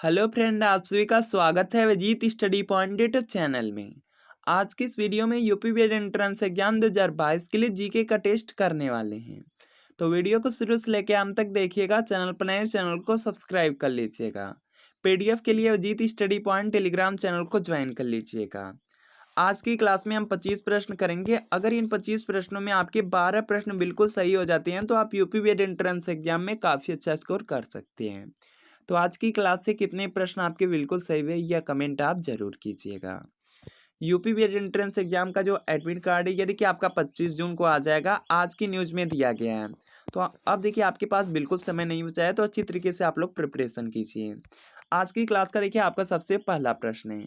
Hello friend, आप सभी का स्वागत है Abhijeet study point YouTube channel में। आज की इस वीडियो में यूपी बीएड एंट्रेंस एग्जाम 2022 के लिए जीके का टेस्ट करने वाले हैं। तो वीडियो को शुरू से लेकर अंत तक देखिएगा। चैनल पर नए चैनल को सब्सक्राइब कर लीजिएगा। पीडीएफ के लिए Abhijeet study point Telegram channel को ज्वाइन कर लीजिएगा। आज की क्लास में हम 25 प्रश्न करेंगे। अगर इन 25 प्रश्नों में आपके 12 प्रश्न बिल्कुल सही हो जाते हैं तो आप यूपी बीएड एंट्रेंस एग्जाम में काफ़ी अच्छा स्कोर कर सकते हैं। तो आज की क्लास से कितने प्रश्न आपके बिल्कुल सही हुए यह कमेंट आप जरूर कीजिएगा। यूपी बीएड एंट्रेंस एग्जाम का जो एडमिट कार्ड है, ये देखिए आपका 25 जून को आ जाएगा। आज की न्यूज़ में दिया गया है। तो अब देखिए आपके पास बिल्कुल समय नहीं बचा है, तो अच्छी तरीके से आप लोग प्रिपरेशन कीजिए। आज की क्लास का देखिए आपका सबसे पहला प्रश्न है,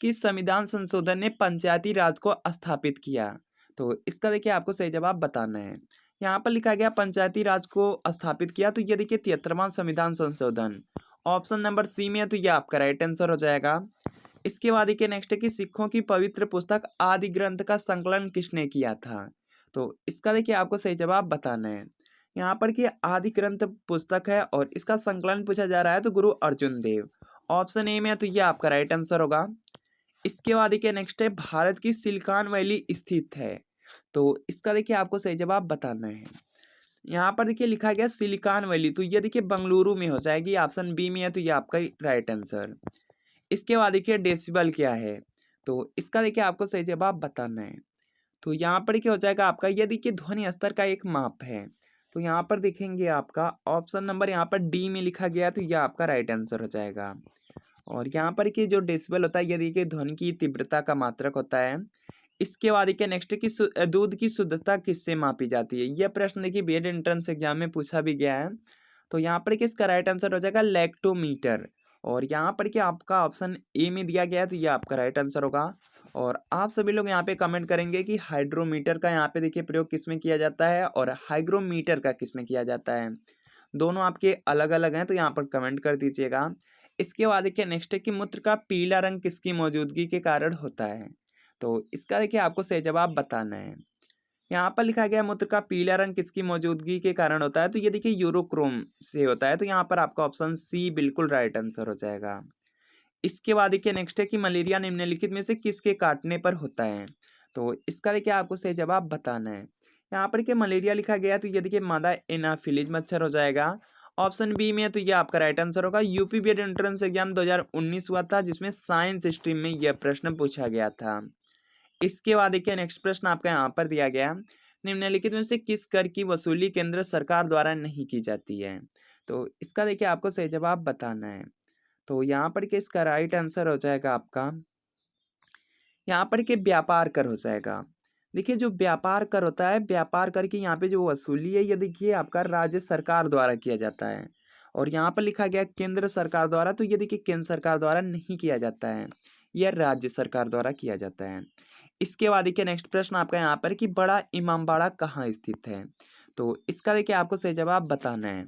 किस संविधान संशोधन ने पंचायती राज को स्थापित किया? तो इसका देखिए आपको सही जवाब बताना है। यहाँ पर लिखा गया पंचायती राज को स्थापित किया, तो ये देखिए 73वां संविधान संशोधन। ऑप्शन नंबर सी में है, तो ये आपका राइट आंसर हो जाएगा। इसके बाद देखिए नेक्स्ट है कि सिखों की पवित्र पुस्तक आदि ग्रंथ का संकलन किसने किया था? तो इसका देखिए आपको सही जवाब बताना है। यहाँ पर कि आदि ग्रंथ पुस्तक है और इसका संकलन पूछा जा रहा है, तो गुरु अर्जुन देव। ऑप्शन ए में है, तो ये आपका राइट आंसर होगा। इसके बाद देखिए नेक्स्ट है, भारत की सिलिकॉन वैली स्थित है। तो इसका देखिए आपको सही जवाब बताना है। यहाँ पर देखिए लिखा गया सिलिकॉन वैली, तो ये देखिए बेंगलुरु में हो जाएगी। ऑप्शन बी में है, तो ये आपका राइट आंसर। इसके बाद देखिए डेसिबल क्या है? तो इसका देखिए आपको सही जवाब बताना है। तो यहाँ पर क्या हो जाएगा आपका, ये देखिए ध्वनि स्तर का एक माप है। तो यहाँ पर देखेंगे आपका ऑप्शन नंबर यहाँ पर डी में लिखा गया है, तो यह आपका राइट आंसर हो जाएगा। और यहाँ पर कि जो डेसिबल होता है, ये देखिए ध्वनि की तीव्रता का मात्रक होता है। इसके बाद देखिए नेक्स्ट कि दूध की शुद्धता किससे मापी जाती है? यह प्रश्न देखिए बीएड एंट्रेंस एग्जाम में पूछा भी गया है। तो यहाँ पर कि इसका राइट आंसर हो जाएगा लैक्टोमीटर। और यहाँ पर कि आपका ऑप्शन ए में दिया गया है, तो ये आपका राइट आंसर होगा। और आप सभी लोग यहाँ पे कमेंट करेंगे कि हाइड्रोमीटर का यहाँ पे देखिए प्रयोग किसमें किया जाता है और हाइग्रोमीटर का किसमें किया जाता है। दोनों आपके अलग अलग हैं, तो यहाँ पर कमेंट कर दीजिएगा। इसके बाद देखिए नेक्स्ट है कि मूत्र का पीला रंग किसकी मौजूदगी के कारण होता है? तो इसका देखिए आपको सही जवाब बताना है। यहाँ पर लिखा गया मूत्र का पीला रंग किसकी मौजूदगी के कारण होता है, तो ये देखिए यूरोक्रोम से होता है। तो यहाँ पर आपका ऑप्शन सी बिल्कुल राइट आंसर हो जाएगा। इसके बाद देखिए नेक्स्ट है कि मलेरिया निम्नलिखित में से किसके काटने पर होता है? तो इसका देखिए आपको सही जवाब बताना है। यहाँ पर कि मलेरिया लिखा गया है, तो ये देखिए मादा एनाफिलीज मच्छर हो जाएगा। ऑप्शन बी में है, तो ये आपका राइट आंसर होगा। यूपी बीएड एंट्रेंस एग्जाम 2019 हुआ था, जिसमें साइंस स्ट्रीम में यह प्रश्न पूछा गया था। इसके बाद देखिए नेक्स्ट प्रश्न आपका यहाँ पर दिया गया है, निम्नलिखित में से किस कर की वसूली केंद्र सरकार द्वारा नहीं की जाती है? तो इसका देखिए आपको सही जवाब बताना है। तो यहाँ पर कि इसका राइट आंसर हो जाएगा आपका, यहाँ पर कि व्यापार कर हो जाएगा। देखिए जो व्यापार कर होता है, व्यापार कर की यहाँ पे जो वसूली है, ये देखिए आपका राज्य सरकार द्वारा किया जाता है। और यहाँ पर लिखा गया केंद्र सरकार द्वारा, तो ये देखिए केंद्र सरकार द्वारा नहीं किया जाता है, यह राज्य सरकार द्वारा किया जाता है। इसके बाद देखिए नेक्स्ट प्रश्न आपका यहाँ पर कि बड़ा इमामबाड़ा कहाँ स्थित है? तो इसका देखिए आपको सही जवाब बताना है।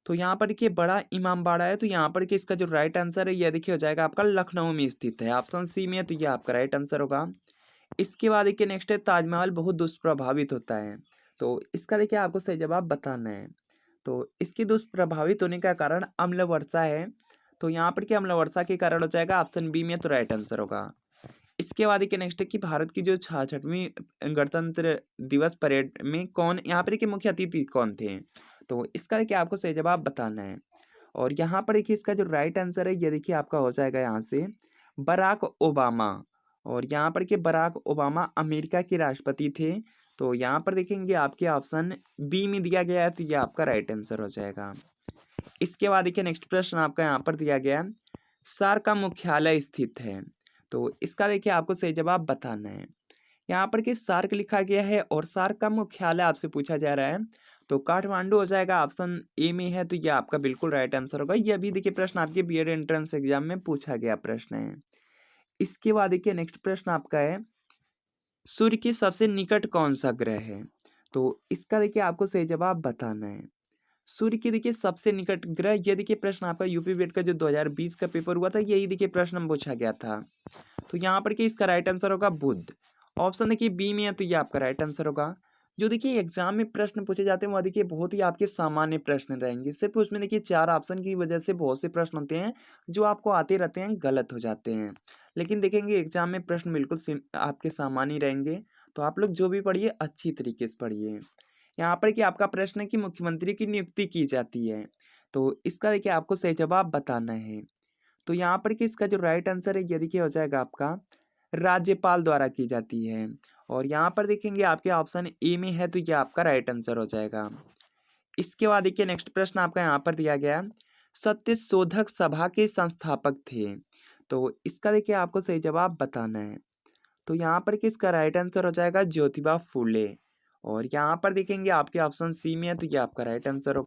तो यहाँ पर देखिए बड़ा इमामबाड़ा है, तो यहाँ पर कि इसका जो राइट आंसर है, यह देखिए हो जाएगा आपका लखनऊ में स्थित है। ऑप्शन सी में है, तो ये आपका राइट आंसर होगा। इसके बाद देखिए नेक्स्ट है, ताजमहल बहुत दुष्प्रभावित होता है। तो इसका देखिए आपको सही जवाब बताना है। तो इसकी दुष्प्रभावित होने का कारण अम्ल वर्षा है। तो यहाँ पर क्या अम्ल वर्षा के कारण हो जाएगा, ऑप्शन बी में, तो राइट आंसर होगा। इसके बाद देखिए नेक्स्ट है कि भारत की जो 66वीं गणतंत्र दिवस परेड में कौन, यहाँ पर देखिए मुख्य अतिथि कौन थे? तो इसका देखिए आपको सही जवाब बताना है। और यहाँ पर देखिए इसका जो राइट आंसर है, ये देखिए आपका हो जाएगा यहाँ से बराक ओबामा। और यहाँ पर के बराक ओबामा अमेरिका के राष्ट्रपति थे। तो यहाँ पर देखेंगे आपके ऑप्शन बी में दिया गया है, तो ये आपका राइट आंसर हो जाएगा। इसके बाद देखिए नेक्स्ट प्रश्न आपका यहाँ पर दिया गया है, सार्क का मुख्यालय स्थित है। तो इसका देखिए आपको सही जवाब बताना है। यहाँ पर कि सार्क लिखा गया है और सार्क का मुख्यालय आपसे पूछा जा रहा है, तो काठमांडू हो जाएगा। ऑप्शन ए में है, तो यह आपका बिल्कुल राइट आंसर होगा। यह भी देखिए प्रश्न आपके बीएड एंट्रेंस एग्जाम में पूछा गया प्रश्न है। इसके बाद देखिए नेक्स्ट प्रश्न आपका है, सूर्य के सबसे निकट कौन सा ग्रह है? तो इसका देखिए आपको सही जवाब बताना है। सूर्य के देखिए सबसे निकट ग्रह, ये देखिए प्रश्न आपका यूपी बीएड का जो 2020 का पेपर हुआ था, यही देखिए प्रश्न पूछा गया था। तो यहाँ पर कि इसका राइट आंसर होगा बुध। ऑप्शन देखिए बी में है, तो ये आपका राइट आंसर होगा। जो देखिए एग्जाम में प्रश्न पूछे जाते हैं वो देखिए बहुत ही आपके सामान्य प्रश्न रहेंगे। सिर्फ उसमें देखिए 4 ऑप्शन की वजह से बहुत से प्रश्न होते हैं जो आपको आते रहते हैं, गलत हो जाते हैं। लेकिन देखेंगे एग्जाम में प्रश्न बिल्कुल आपके सामान्य ही रहेंगे। तो आप लोग जो भी पढ़िए अच्छी तरीके से पढ़िए। यहाँ पर कि आपका प्रश्न है कि मुख्यमंत्री की नियुक्ति की जाती है। तो इसका देखिए आपको सही जवाब बताना है। तो यहाँ पर कि इसका जो राइट आंसर है ये देखिए हो जाएगा आपका राज्यपाल द्वारा की जाती है। और यहाँ पर देखेंगे आपके ऑप्शन ए में है तो ये आपका राइट आंसर हो जाएगा। इसके बाद देखिए नेक्स्ट प्रश्न आपका यहाँ पर दिया गया है, सत्य शोधक सभा के संस्थापक थे। तो इसका देखिए आपको सही जवाब बताना है। तो यहाँ पर किसका राइट आंसर हो जाएगा ज्योतिबा फूले। और यहाँ पर देखेंगे आपके ऑप्शन सी में है तो ये आपका राइट आंसर हो।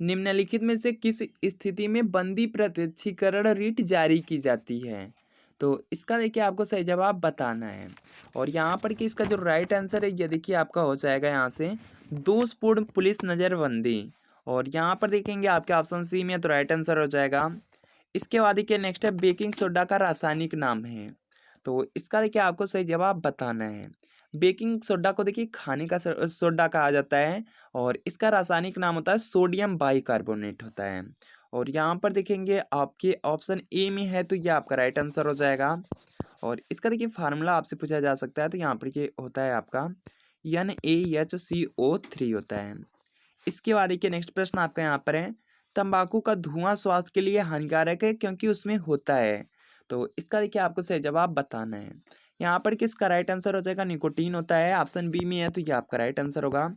निम्नलिखित में से किस स्थिति में बंदी प्रत्यक्षीकरण रीट जारी की जाती है। तो इसका देखिए आपको सही जवाब बताना है। और यहाँ पर कि इसका जो राइट आंसर है ये देखिए आपका हो जाएगा यहाँ से दोषपूर्ण पुलिस नज़रबंदी। और यहाँ पर देखेंगे आपके ऑप्शन सी में तो राइट आंसर हो जाएगा। इसके बाद देखिए नेक्स्ट है बेकिंग सोडा का रासायनिक नाम है। तो इसका देखिए आपको सही जवाब बताना है। बेकिंग सोडा को देखिए खाने का सोडा कहा जाता है। और इसका रासायनिक नाम होता है सोडियम बाइकार्बोनेट होता है। और यहाँ पर देखेंगे आपके ऑप्शन ए में है तो ये आपका राइट आंसर हो जाएगा। और इसका देखिए फार्मूला आपसे पूछा जा सकता है तो यहाँ पर ये होता है आपका NaHCO3 होता है। इसके बाद देखिए नेक्स्ट प्रश्न आपका यहाँ पर है, तंबाकू का धुआं स्वास्थ्य के लिए हानिकारक है क्योंकि उसमें होता है। तो इसका देखिए आपको सही जवाब बताना है। यहाँ पर किसका राइट आंसर हो जाएगा निकोटीन होता है। ऑप्शन बी में है तो ये आपका राइट आंसर होगा।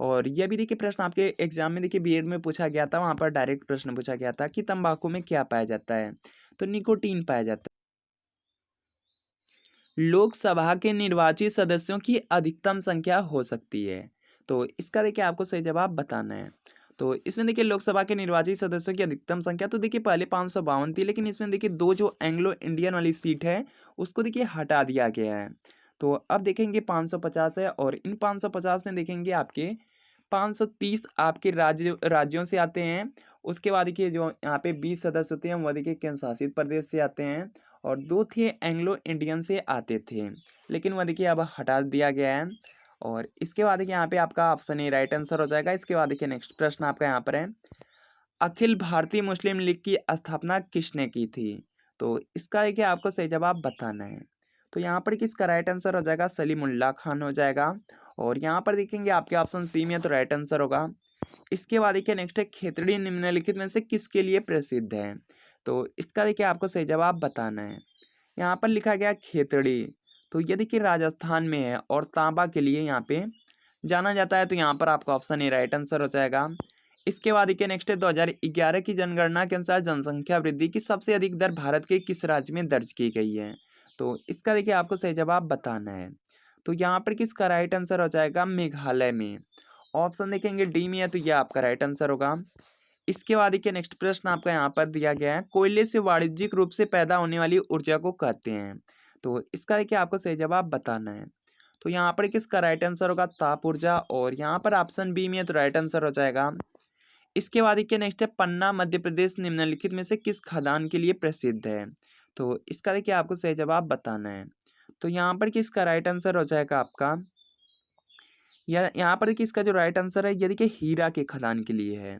और यह भी देखिए प्रश्न आपके एग्जाम में देखिए बीएड में पूछा गया था, वहाँ पर डायरेक्ट प्रश्न पूछा गया था कि तंबाकू में क्या पाया जाता है। तो निकोटीन पाया जाता है। लोकसभा के निर्वाचित सदस्यों की अधिकतम संख्या हो सकती है। तो इसका देखिए आपको सही जवाब बताना है। तो इसमें देखिए लोकसभा के निर्वाचित सदस्यों की अधिकतम संख्या तो देखिए पहले 552 थी, लेकिन इसमें देखिए दो जो एंग्लो इंडियन वाली सीट है उसको देखिए हटा दिया गया है। तो अब देखेंगे 550 है। और इन 550 में देखेंगे आपके 530 आपके राज्यों से आते हैं। उसके बाद देखिए जो यहाँ पे 20 सदस्य होते हैं वो देखिए केंद्र शासित प्रदेश से आते हैं। और 2 थे एंग्लो इंडियन से आते थे, लेकिन वह देखिए अब हटा दिया गया है। और इसके बाद देखिए यहाँ पे आपका ऑप्शन ए राइट आंसर हो जाएगा। इसके बाद देखिए नेक्स्ट प्रश्न आपका यहाँ पर है, अखिल भारतीय मुस्लिम लीग की स्थापना किसने की थी। तो इसका देखिए आपको सही जवाब बताना है। तो यहाँ पर किसका राइट आंसर हो जाएगा सलीमुल्लाह खान हो जाएगा। और यहाँ पर देखेंगे आपके ऑप्शन सी में है तो राइट आंसर होगा। इसके बाद देखिए नेक्स्ट है खेतड़ी निम्नलिखित में से किसके लिए प्रसिद्ध है। तो इसका देखिए आपको सही जवाब बताना है। यहाँ पर लिखा गया खेतड़ी, तो ये देखिए राजस्थान में है और तांबा के लिए यहाँ पे जाना जाता है। तो यहाँ पर आपका ऑप्शन ए राइट आंसर हो जाएगा। इसके बाद देखिए नेक्स्ट है 2011 की जनगणना के अनुसार जनसंख्या वृद्धि की सबसे अधिक दर भारत के किस राज्य में दर्ज की गई है। तो इसका देखिए आपको सही जवाब बताना है। तो यहाँ पर किसका राइट आंसर हो जाएगा मेघालय में। ऑप्शन देखेंगे डी में है तो यह आपका राइट आंसर होगा। इसके बाद देखिए नेक्स्ट प्रश्न आपका यहाँ पर दिया गया है, कोयले से वाणिज्यिक रूप से पैदा होने वाली ऊर्जा को कहते हैं। तो इसका देखिए आपको सही जवाब बताना है। तो यहाँ पर किसका राइट आंसर होगा ताप ऊर्जा। और यहाँ पर ऑप्शन बी में है तो राइट आंसर हो जाएगा। इसके बाद देखिए नेक्स्ट है पन्ना मध्य प्रदेश निम्नलिखित में से किस खदान के लिए प्रसिद्ध है। तो इसका देखिए आपको सही जवाब बताना है। तो यहाँ पर किसका राइट आंसर हो जाएगा आपका, या यहाँ पर देखिए इसका जो राइट आंसर है ये देखिए हीरा के खदान के लिए है।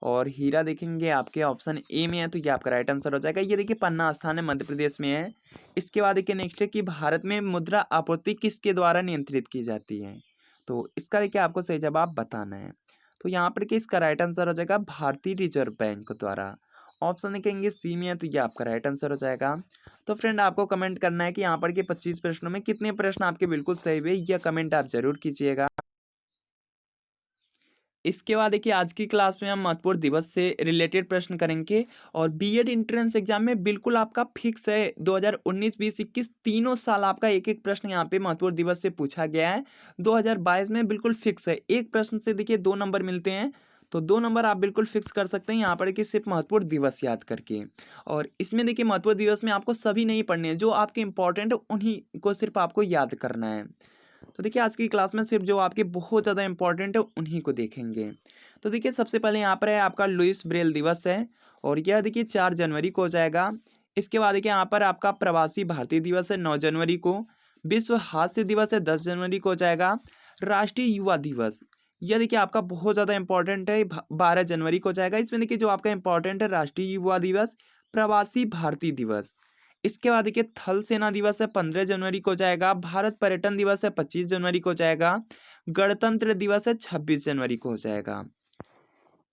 और हीरा देखेंगे आपके ऑप्शन ए में है तो ये आपका राइट आंसर हो जाएगा। ये देखिए पन्ना स्थान है मध्य प्रदेश में है। इसके बाद देखिए नेक्स्ट है कि भारत में मुद्रा आपूर्ति किसके द्वारा नियंत्रित की जाती है। तो इसका देखिए आपको सही जवाब बताना है। तो यहाँ पर कि इसका राइट आंसर हो जाएगा भारतीय रिजर्व बैंक द्वारा। ऑप्शन देखेंगे सी में है तो ये आपका राइट आंसर हो जाएगा। तो फ्रेंड आपको कमेंट करना है कि यहाँ पर के 25 प्रश्नों में कितने प्रश्न आपके बिल्कुल सही हुए, यह कमेंट आप जरूर कीजिएगा। इसके बाद देखिए आज की क्लास में हम महत्वपूर्ण दिवस से रिलेटेड प्रश्न करेंगे। और बीएड एंट्रेंस एग्जाम में बिल्कुल आपका फिक्स है 2019, 20, 21 तीनों साल आपका एक एक प्रश्न यहाँ पे महत्वपूर्ण दिवस से पूछा गया है। 2022 में बिल्कुल फिक्स है, एक प्रश्न से देखिए 2 नंबर मिलते हैं। तो 2 नंबर आप बिल्कुल फिक्स कर सकते हैं यहाँ पर कि सिर्फ महत्वपूर्ण दिवस याद करके। और इसमें देखिए महत्वपूर्ण दिवस में आपको सभी नहीं पढ़ने हैं, जो आपके इंपॉर्टेंट है उन्हीं को सिर्फ आपको याद करना है। तो देखिए आज की क्लास में सिर्फ जो आपके बहुत ज़्यादा इंपॉर्टेंट है उन्हीं को देखेंगे। तो देखिए सबसे पहले यहाँ पर है आपका लुइस ब्रेल दिवस है। और यह देखिए 4 जनवरी को हो जाएगा। इसके बाद देखिए यहाँ पर आपका प्रवासी भारतीय दिवस है 9 जनवरी को। विश्व हास्य दिवस है 10 जनवरी को हो जाएगा। राष्ट्रीय युवा दिवस, यह देखिए आपका बहुत ज़्यादा इंपॉर्टेंट है, 12 जनवरी को हो जाएगा। इसमें देखिए जो आपका इंपॉर्टेंट है राष्ट्रीय युवा दिवस, प्रवासी भारतीय दिवस। इसके बाद देखिए थल सेना दिवस है 15 जनवरी को हो जाएगा। भारत पर्यटन दिवस है 25 जनवरी को हो जाएगा। गणतंत्र दिवस है 26 जनवरी को हो जाएगा।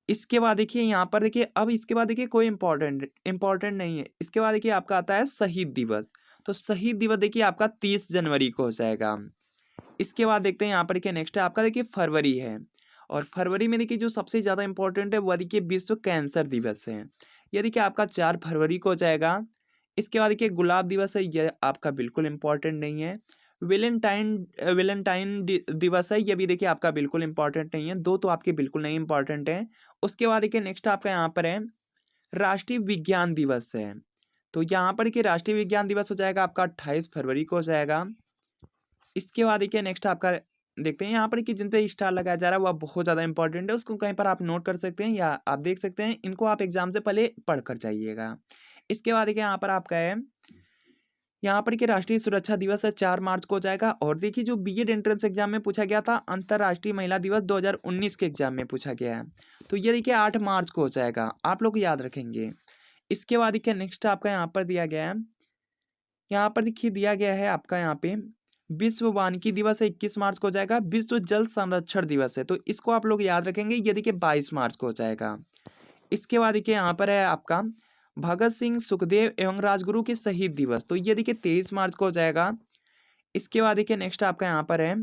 इसके बाद देखिए यहाँ पर देखिए, अब इसके बाद देखिए कोई इंपॉर्टेंट नहीं है। इसके बाद देखिए आपका आता है शहीद दिवस। तो शहीद दिवस देखिए आपका 30 जनवरी को हो जाएगा। इसके बाद देखते हैं यहाँ पर देखिए नेक्स्ट है आपका देखिए फरवरी है। और फरवरी में देखिए जो सबसे ज़्यादा इंपॉर्टेंट है वह देखिए विश्व कैंसर दिवस है। यह देखिए आपका 4 फरवरी को हो जाएगा। इसके बाद देखिए गुलाब दिवस है, यह आपका बिल्कुल इंपॉर्टेंट नहीं है। वेलेंटाइन दिवस है, यह भी देखिए आपका बिल्कुल इंपॉर्टेंट नहीं है। दो तो आपके बिल्कुल नहीं इंपॉर्टेंट है। उसके बाद देखिए नेक्स्ट आपका यहाँ पर है राष्ट्रीय विज्ञान दिवस है। तो यहाँ पर देखिए राष्ट्रीय विज्ञान दिवस हो जाएगा आपका 28 फरवरी को हो जाएगा। इसके बाद देखिए नेक्स्ट आपका देखते हैं यहाँ पर कि जिन पे स्टार लगाया जा रहा है वह बहुत ज़्यादा इंपॉर्टेंट है। उसको कहीं पर आप नोट कर सकते हैं या आप देख सकते हैं। इनको आप एग्जाम से पहले पढ़ कर जाइएगा। इसके बाद देखिए यहाँ पर आपका है यहाँ पर कि राष्ट्रीय सुरक्षा दिवस है 4 मार्च को हो जाएगा। और देखिए जो बीएड एंट्रेंस एग्जाम में पूछा गया था अंतर्राष्ट्रीय महिला दिवस 2019 के एग्जाम में पूछा गया है। तो ये देखिए 8 मार्च को हो जाएगा, आप लोग याद रखेंगे। इसके बाद देखिए नेक्स्ट आपका यहाँ पर दिया गया है, यहाँ पर देखिए दिया गया है आपका यहाँ पे विश्व वानिकी दिवस है 21 मार्च को हो जाएगा। विश्व जल संरक्षण दिवस है, तो इसको आप लोग याद रखेंगे। ये देखिए 22 मार्च को हो जाएगा। इसके बाद देखिए यहाँ पर है आपका भगत सिंह सुखदेव एवं राजगुरु के शहीद दिवस, तो ये देखिए 23 मार्च को हो जाएगा। इसके बाद देखिए नेक्स्ट आपका यहाँ पर है,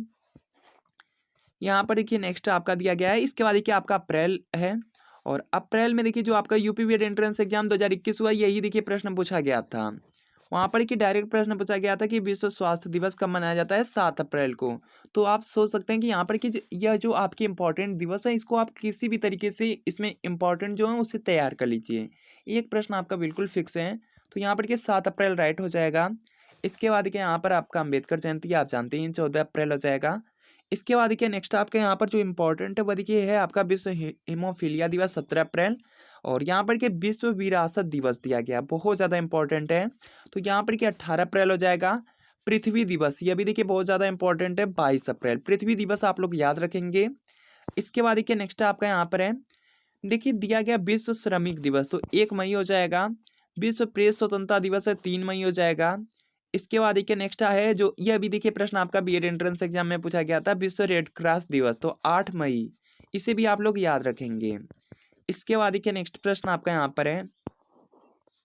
यहाँ पर देखिए नेक्स्ट आपका दिया गया है। इसके बाद देखिए आपका अप्रैल है। और अप्रैल में देखिए जो आपका यूपी बीएड एंट्रेंस एग्जाम 2021 हुआ, यही देखिए प्रश्न पूछा गया था। वहाँ पर देखिए डायरेक्ट प्रश्न पूछा गया था कि विश्व स्वास्थ्य दिवस कब मनाया जाता है, 7 अप्रैल को। तो आप सोच सकते हैं कि यहाँ पर कि यह जो आपकी इंपॉर्टेंट दिवस है इसको आप किसी भी तरीके से इसमें इंपॉर्टेंट जो है उसे तैयार कर लीजिए। एक प्रश्न आपका बिल्कुल फिक्स है, तो यहाँ पर कि 7 अप्रैल राइट हो जाएगा। इसके बाद देखिए यहाँ पर आपका अम्बेडकर जयंती आप जानते हैं 14 अप्रैल हो जाएगा। इसके बाद देखिए नेक्स्ट आपके यहाँ पर जो इम्पोर्टेंट है वो देखिए है आपका विश्व हीमोफीलिया दिवस 17 अप्रैल। और यहाँ पर के विश्व विरासत दिवस दिया गया, बहुत ज़्यादा इंपॉर्टेंट है। तो यहाँ पर कि 18 अप्रैल हो जाएगा। पृथ्वी दिवस, ये भी देखिए बहुत ज़्यादा इंपॉर्टेंट है, 22 अप्रैल पृथ्वी दिवस आप लोग याद रखेंगे। इसके बाद देखिए नेक्स्ट आपका यहाँ पर है देखिए दिया गया विश्व श्रमिक दिवस, तो 1 मई हो जाएगा। विश्व प्रेस स्वतंत्रता दिवस है 3 मई हो जाएगा। इसके बाद देखिए नेक्स्ट है जो ये अभी देखिए प्रश्न आपका बीएड एंट्रेंस एग्जाम में पूछा गया था, विश्व रेड क्रॉस दिवस, तो 8 मई, इसे भी आप लोग याद रखेंगे। इसके बाद देखिए नेक्स्ट प्रश्न आपका यहाँ पर है,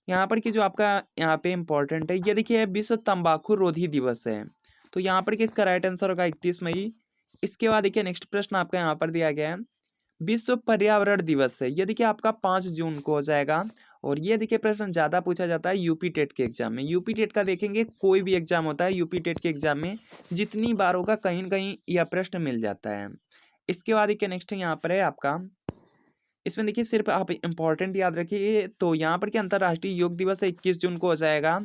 यहाँ पर कि जो आपका यहाँ पे इंपॉर्टेंट है ये देखिए विश्व तंबाकू रोधी दिवस है। तो यहाँ पर कि इसका राइट आंसर होगा 31 मई। इसके बाद देखिए नेक्स्ट प्रश्न आपका यहाँ पर दिया गया है विश्व पर्यावरण दिवस है, ये देखिए आपका 5 जून को हो जाएगा। और ये देखिए प्रश्न ज़्यादा पूछा जाता है यूपी टेट के एग्जाम में। यूपी टेट का देखेंगे कोई भी एग्जाम होता है यूपी टेट के एग्जाम में जितनी बार होगा कहीं न कहीं यह प्रश्न मिल जाता है। इसके बाद देखिए नेक्स्ट यहाँ पर है आपका, इसमें देखिए सिर्फ आप इंपॉर्टेंट याद रखिए। तो यहाँ पर क्या अंतर्राष्ट्रीय योग दिवस है 21 जून को हो जाएगा।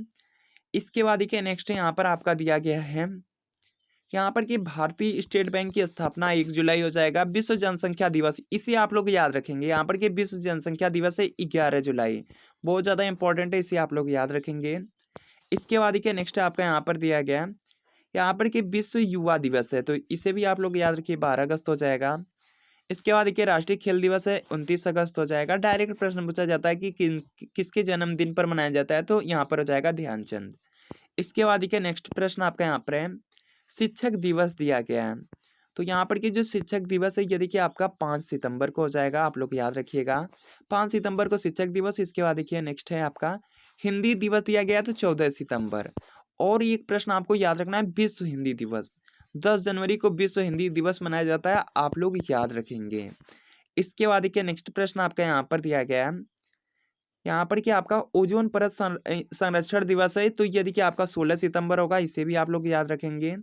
इसके बाद देखिए नेक्स्ट यहाँ पर आपका दिया गया है यहाँ पर कि भारतीय स्टेट बैंक की स्थापना 1 जुलाई हो जाएगा। विश्व जनसंख्या दिवस, इसे आप लोग याद रखेंगे। यहाँ पर कि विश्व जनसंख्या दिवस है 11 जुलाई, बहुत ज़्यादा इंपॉर्टेंट है, इसे आप लोग याद रखेंगे। इसके बाद देखिए नेक्स्ट आपका यहाँ पर दिया गया है यहाँ पर कि विश्व युवा दिवस है, तो इसे भी आप लोग याद रखिए 12 अगस्त हो जाएगा। इसके बाद देखिए राष्ट्रीय खेल दिवस है 29 अगस्त हो जाएगा। डायरेक्ट प्रश्न पूछा जाता है कि किसके जन्मदिन पर मनाया जाता है, तो यहाँ पर हो जाएगा ध्यानचंद। इसके बाद देखिए नेक्स्ट प्रश्न आपका यहाँ पर है शिक्षक दिवस दिया गया है। तो यहाँ पर कि जो शिक्षक दिवस है ये देखिए आपका 5 सितंबर को हो जाएगा, आप लोग याद रखिएगा 5 सितंबर को शिक्षक दिवस। इसके बाद देखिए नेक्स्ट है आपका हिंदी दिवस दिया गया तो 14 सितंबर। और एक प्रश्न आपको याद रखना है विश्व हिंदी दिवस 10 जनवरी को विश्व हिंदी दिवस मनाया जाता है, आप लोग याद रखेंगे। इसके बाद देखिए नेक्स्ट प्रश्न आपका यहाँ पर दिया गया है यहाँ पर कि आपका ओजोन परत संरक्षण दिवस है, तो ये देखिए आपका 16 सितंबर होगा, इसे भी आप लोग याद रखेंगे।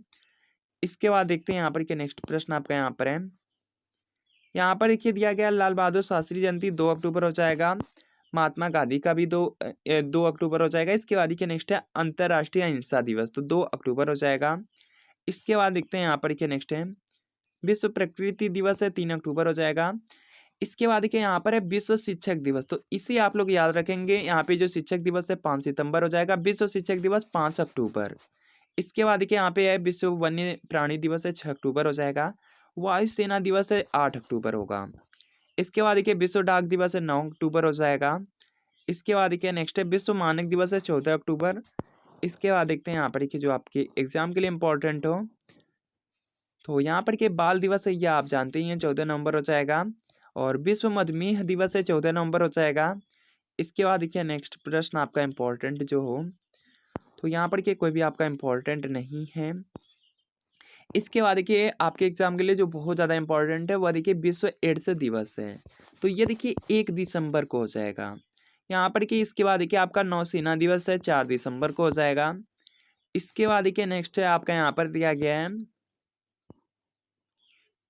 इसके बाद देखते हैं यहाँ पर कि नेक्स्ट प्रश्न आपका यहाँ पर है, यहाँ पर देखिए दिया गया लाल बहादुर शास्त्री जयंती 2 अक्टूबर हो जाएगा। महात्मा गांधी का भी 2 अक्टूबर हो जाएगा। इसके बाद देखिए नेक्स्ट है अंतर्राष्ट्रीय अहिंसा दिवस, तो 2 अक्टूबर हो जाएगा। इसके बाद देखते हैं यहाँ पर देखिए नेक्स्ट है विश्व प्रकृति दिवस है 3 अक्टूबर हो जाएगा। इसके बाद देखिए यहाँ पर है विश्व शिक्षक दिवस, तो इसे आप लोग याद रखेंगे। यहाँ पे जो शिक्षक दिवस है 5 सितंबर हो जाएगा। विश्व शिक्षक दिवस 5 अक्टूबर। इसके बाद देखिए यहाँ पे है विश्व वन्य प्राणी दिवस है 6 अक्टूबर हो जाएगा। वायुसेना दिवस है 8 अक्टूबर होगा। इसके बाद देखिए विश्व डाक दिवस है 9 अक्टूबर हो जाएगा। इसके बाद देखिए नेक्स्ट है विश्व मानक दिवस है 14 अक्टूबर। इसके बाद देखते हैं यहाँ पर देखिए जो आपके एग्जाम के लिए इम्पोर्टेंट हो, तो यहाँ पर के बाल दिवस है ये आप जानते ही हैं 14 नवंबर हो जाएगा। और विश्व मधुमेह दिवस है 14 नवंबर हो जाएगा। इसके बाद देखिए नेक्स्ट प्रश्न आपका इम्पोर्टेंट जो हो, तो यहाँ पर के कोई भी आपका इम्पोर्टेंट नहीं है। इसके बाद देखिए आपके एग्जाम के लिए जो बहुत ज़्यादा इंपॉर्टेंट है वह देखिए विश्व एड्स दिवस है, तो ये देखिए 1 दिसंबर को हो जाएगा। यहाँ पर कि इसके बाद देखिए आपका नौसेना दिवस है 4 दिसंबर को हो जाएगा। इसके बाद देखिए नेक्स्ट है आपका यहाँ पर दिया गया है।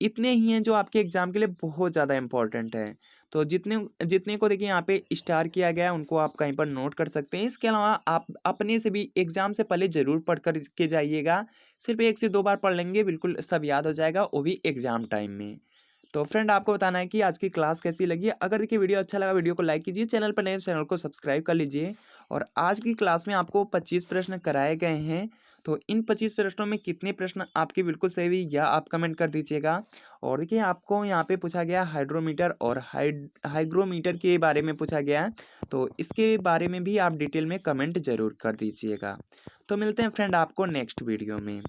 इतने ही हैं जो आपके एग्जाम के लिए बहुत ज़्यादा इंपॉर्टेंट है। तो जितने जितने को देखिए यहाँ पे स्टार किया गया है उनको आप कहीं पर नोट कर सकते हैं। इसके अलावा आप अपने से भी एग्जाम से पहले ज़रूर पढ़ कर के जाइएगा। सिर्फ 1 से 2 बार पढ़ लेंगे बिल्कुल सब याद हो जाएगा, वो भी एग्जाम टाइम में। तो फ्रेंड आपको बताना है कि आज की क्लास कैसी लगी। अगर देखिए वीडियो अच्छा लगा वीडियो को लाइक कीजिए, चैनल पर नए चैनल को सब्सक्राइब कर लीजिए। और आज की क्लास में आपको 25 प्रश्न कराए गए हैं, तो इन 25 प्रश्नों में कितने प्रश्न आपके बिल्कुल सही हुई या आप कमेंट कर दीजिएगा। और देखिए आपको यहाँ पे पूछा गया हाइड्रोमीटर और हाइग्रोमीटर के बारे में पूछा गया है, तो इसके बारे में भी आप डिटेल में कमेंट जरूर कर दीजिएगा। तो मिलते हैं फ्रेंड आपको नेक्स्ट वीडियो में।